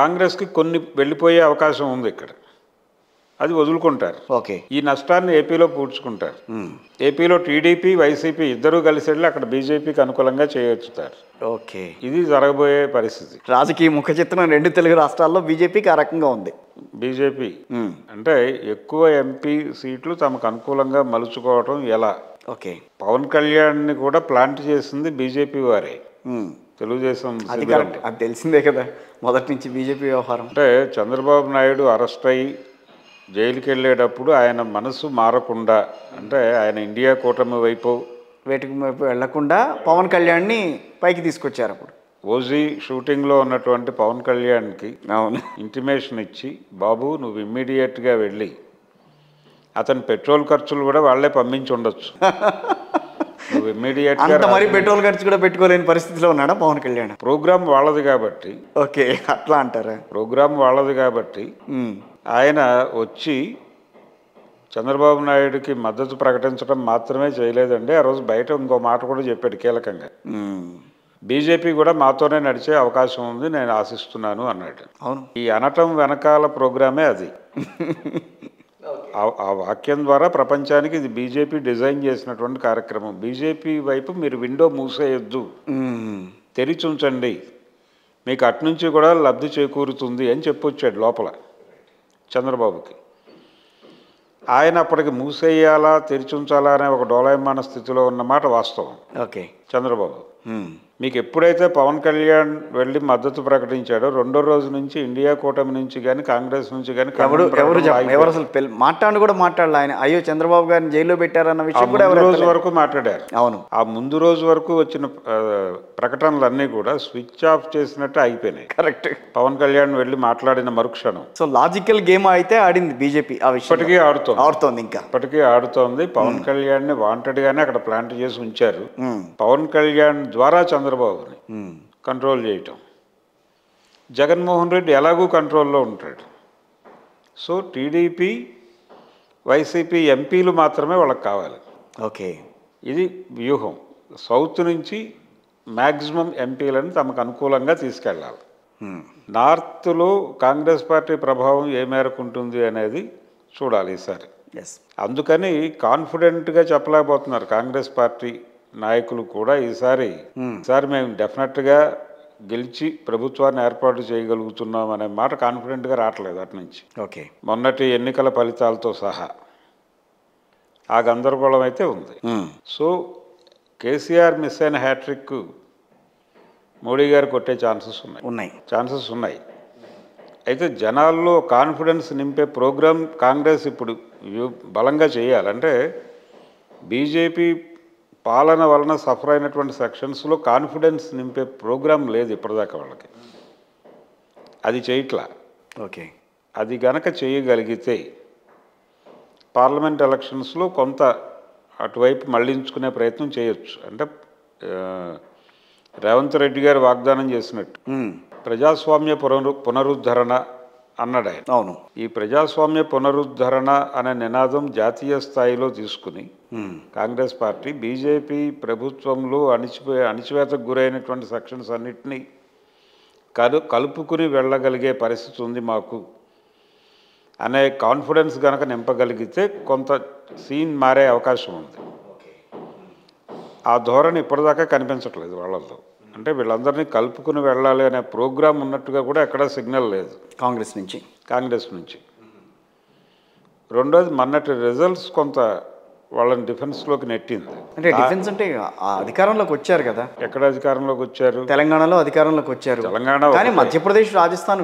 కాంగ్రెస్కి కొన్ని వెళ్ళిపోయే అవకాశం ఉంది ఇక్కడ. అది వదులుకుంటారు. ఓకే. ఈ నష్టాన్ని ఏపీలో పూడ్చుకుంటారు. ఏపీలో టీడీపీ వైసీపీ ఇద్దరూ కలిసి వెళ్ళి అక్కడ బీజేపీకి అనుకూలంగా చేయొచ్చుతారు. ఓకే. ఇది జరగబోయే పరిస్థితి. రాజకీయ ముఖ చిత్రం రెండు తెలుగు రాష్ట్రాల్లో బీజేపీకి ఆ రకంగా ఉంది. బీజేపీ అంటే ఎక్కువ ఎంపీ సీట్లు తమకు అనుకూలంగా మలుచుకోవటం ఎలా? ఓకే. పవన్ కళ్యాణ్ని కూడా ప్లాంట్ చేసింది బీజేపీ వారే. తెలుగుదేశం అది కరెక్ట్, అది తెలిసిందే కదా మొదటి నుంచి బీజేపీ వ్యవహారం. అంటే చంద్రబాబు నాయుడు అరెస్ట్ అయ్యి జైలుకి వెళ్ళేటప్పుడు ఆయన మనసు మారకుండా, అంటే ఆయన ఇండియా కూటమి వైపు వేటుకు వైపు వెళ్లకుండా పవన్ కళ్యాణ్ని పైకి తీసుకొచ్చారు. అప్పుడు ఓజీ షూటింగ్లో ఉన్నటువంటి పవన్ కళ్యాణ్కి అవును ఇంటిమేషన్ ఇచ్చి, బాబు నువ్వు ఇమ్మీడియట్గా వెళ్ళి, అతని పెట్రోల్ ఖర్చులు కూడా వాళ్ళే పంపించి ఉండొచ్చు, నువ్వు ఇమ్మీడియట్గా. మరి పెట్రోల్ ఖర్చు కూడా పెట్టుకోలేని పరిస్థితిలో ఉన్నాడా పవన్ కళ్యాణ్? ప్రోగ్రామ్ వాళ్ళది కాబట్టి. ఓకే, అట్లా అంటారా? ప్రోగ్రామ్ వాళ్ళది కాబట్టి ఆయన వచ్చి చంద్రబాబు నాయుడికి మద్దతు ప్రకటించడం మాత్రమే చేయలేదండి. ఆ రోజు బయట ఇంకో మాట కూడా చెప్పాడు కీలకంగా. బీజేపీ కూడా మాతోనే నడిచే అవకాశం ఉంది, నేను ఆశిస్తున్నాను అన్నాడు. అవును, ఈ అనటం వెనకాల ప్రోగ్రామే అది. ఆ వాక్యం ద్వారా ప్రపంచానికి ఇది బీజేపీ డిజైన్ చేసినటువంటి కార్యక్రమం. బీజేపీ వైపు మీరు విండో మూసేయొద్దు, తెరిచి ఉంచండి, మీకు అట్నుంచి కూడా లబ్ధి చేకూరుతుంది అని చెప్పొచ్చాడు లోపల చంద్రబాబుకి. ఆయన అప్పటికి మూసేయాలా తెరిచి ఉంచాలా అనే ఒక డోలాయమాన స్థితిలో ఉన్నమాట వాస్తవం. ఓకే. చంద్రబాబు మీకు ఎప్పుడైతే పవన్ కళ్యాణ్ వెళ్ళి మద్దతు ప్రకటించాడో రెండో రోజు నుంచి ఇండియా కూటమి నుంచి కానీ కాంగ్రెస్ నుంచి కానీ ఎవరు అసలు మాట్లాడి కూడా మాట్లాడాలి ఆయన. అయ్యో చంద్రబాబు గారిని జైల్లో పెట్టారన్న విషయం కూడా రోజు వరకు మాట్లాడారు. అవును, ఆ ముందు రోజు వరకు వచ్చిన ప్రకటనలన్నీ కూడా స్విచ్ ఆఫ్ చేసినట్టు అయిపోయినాయి. కరెక్ట్. పవన్ కళ్యాణ్ వెళ్ళి మాట్లాడిన మరుక్షణం. సో లాజికల్ గేమ్ అయితే ఆడింది బీజేపీ. ఆ విషయం ఇప్పటికీ ఆడుతోంది, ఇంకా ఇప్పటికీ ఆడుతోంది. పవన్ కళ్యాణ్ ని వాంటెడ్ గానే అక్కడ ప్లాంట్ చేసి ఉంచారు. పవన్ కళ్యాణ్ ద్వారా చంద్రబాబుని కంట్రోల్ చేయటం. జగన్మోహన్ రెడ్డి ఎలాగూ కంట్రోల్లో ఉంటాడు. సో టీడీపీ వైసీపీ ఎంపీలు మాత్రమే వాళ్ళకి కావాలి. ఓకే. ఇది వ్యూహం. సౌత్ నుంచి మ్యాక్సిమం ఎంపీలను తమకు అనుకూలంగా తీసుకెళ్ళాలి. నార్త్లో కాంగ్రెస్ పార్టీ ప్రభావం ఏ మేరకు ఉంటుంది అనేది చూడాలి ఈసారి. అందుకని కాన్ఫిడెంట్గా చెప్పలేకపోతున్నారు కాంగ్రెస్ పార్టీ నాయకులు కూడా. ఈసారి మేము డెఫినెట్గా గెలిచి ప్రభుత్వాన్ని ఏర్పాటు చేయగలుగుతున్నాం అనే మాట కాన్ఫిడెంట్గా రావట్లేదు అటు నుంచి. ఓకే. మొన్నటి ఎన్నికల ఫలితాలతో సహా ఆ గందరగోళం అయితే ఉంది. సో కేసీఆర్ మిస్ అయిన హ్యాట్రిక్ మోడీ గారు కొట్టే ఛాన్సెస్ ఉన్నాయి. అయితే జనాల్లో కాన్ఫిడెన్స్ నింపే ప్రోగ్రాం కాంగ్రెస్ ఇప్పుడు బలంగా చేయాలంటే, బీజేపీ పాలన వలన సఫర్ అయినటువంటి సెక్షన్స్లో కాన్ఫిడెన్స్ నింపే ప్రోగ్రాం లేదు ఇప్పటిదాకా వాళ్ళకి. అది చేయట్లా. ఓకే. అది గనక చేయగలిగితే పార్లమెంట్ ఎలక్షన్స్లో కొంత అటువైపు మళ్లించుకునే ప్రయత్నం చేయొచ్చు. అంటే రేవంత్ రెడ్డి గారు వాగ్దానం చేసినట్టు ప్రజాస్వామ్య పునరుద్ధరణ అన్నాడు ఆయన. అవును. ఈ ప్రజాస్వామ్య పునరుద్ధరణ అనే నినాదం జాతీయ స్థాయిలో తీసుకుని కాంగ్రెస్ పార్టీ బీజేపీ ప్రభుత్వంలో అణిచివేతకు గురైనటువంటి సెక్షన్స్ అన్నిటినీ కలుపుకుని వెళ్ళగలిగే పరిస్థితి ఉంది మాకు అనే కాన్ఫిడెన్స్ కనుక నింపగలిగితే కొంత సీన్ మారే అవకాశం ఉంది. ఆ ధోరణి ఇప్పటిదాకా కనిపించట్లేదు వాళ్ళల్లో. అంటే వీళ్ళందరినీ కలుపుకుని వెళ్ళాలి అనే ప్రోగ్రాం ఉన్నట్టుగా కూడా ఎక్కడా సిగ్నల్ లేదు కాంగ్రెస్ నుంచి. రెండోది మొన్నటి రిజల్ట్స్ కొంత వాళ్ళని డిఫెన్స్లోకి నెట్టింది. అంటే డిఫెన్స్ అంటే అధికారంలోకి వచ్చారు కదా. ఎక్కడ అధికారంలోకి వచ్చారు? తెలంగాణలో అధికారంలోకి వచ్చారు. కానీ మధ్యప్రదేశ్ రాజస్థాన్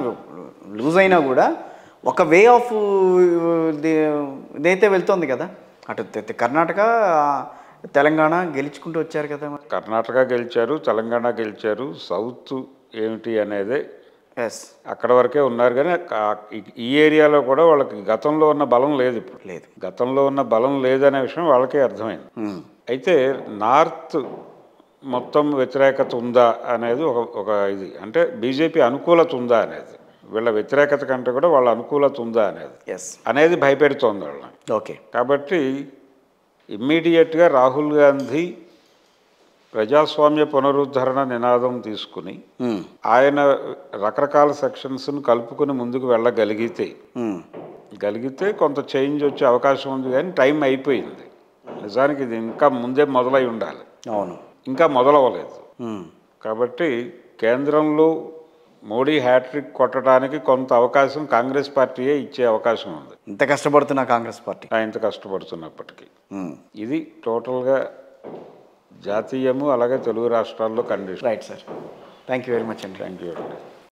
లూజ్ అయినా కూడా ఒక వే ఆఫ్ ఇదైతే వెళ్తుంది కదా. అటు కర్ణాటక తెలంగాణ గెలుచుకుంటూ వచ్చారు కదా. కర్ణాటక గెలిచారు, తెలంగాణ గెలిచారు. సౌత్ ఏమిటి అనేది అక్కడ వరకే ఉన్నారు. కానీ ఈ ఏరియాలో కూడా వాళ్ళకి గతంలో ఉన్న బలం లేదు, ఇప్పుడు లేదు. గతంలో ఉన్న బలం లేదనే విషయం వాళ్ళకే అర్థమైంది. అయితే నార్త్ మొత్తం వ్యతిరేకత ఉందా అనేది ఒక ఇది. అంటే బీజేపీ అనుకూలత ఉందా అనేది, వీళ్ళ వ్యతిరేకత కంటే కూడా వాళ్ళ అనుకూలత ఉందా అనేది భయపెడుతోంది వాళ్ళని. ఓకే. కాబట్టి ఇమ్మీడియట్గా రాహుల్ గాంధీ ప్రజాస్వామ్య పునరుద్ధరణ నినాదం తీసుకుని ఆయన రకరకాల సెక్షన్స్ను కలుపుకుని ముందుకు వెళ్ళగలిగితే కొంత చేంజ్ వచ్చే అవకాశం ఉంది, కానీ టైం అయిపోయింది. నిజానికి ఇది ఇంకా ముందే మొదలై ఉండాలి. అవును, ఇంకా మొదలవ్వలేదు. కాబట్టి కేంద్రంలో మోడీ హ్యాట్రిక్ కొట్టడానికి కొంత అవకాశం కాంగ్రెస్ పార్టీయే ఇచ్చే అవకాశం ఉంది. ఇంత కష్టపడుతున్న కాంగ్రెస్ పార్టీ ఇంత కష్టపడుతున్నప్పటికీ ఇది టోటల్గా జాతీయము అలాగే తెలుగు రాష్ట్రాల్లో condition. Right sir, thank you very much అండి. థ్యాంక్ యూ అండి.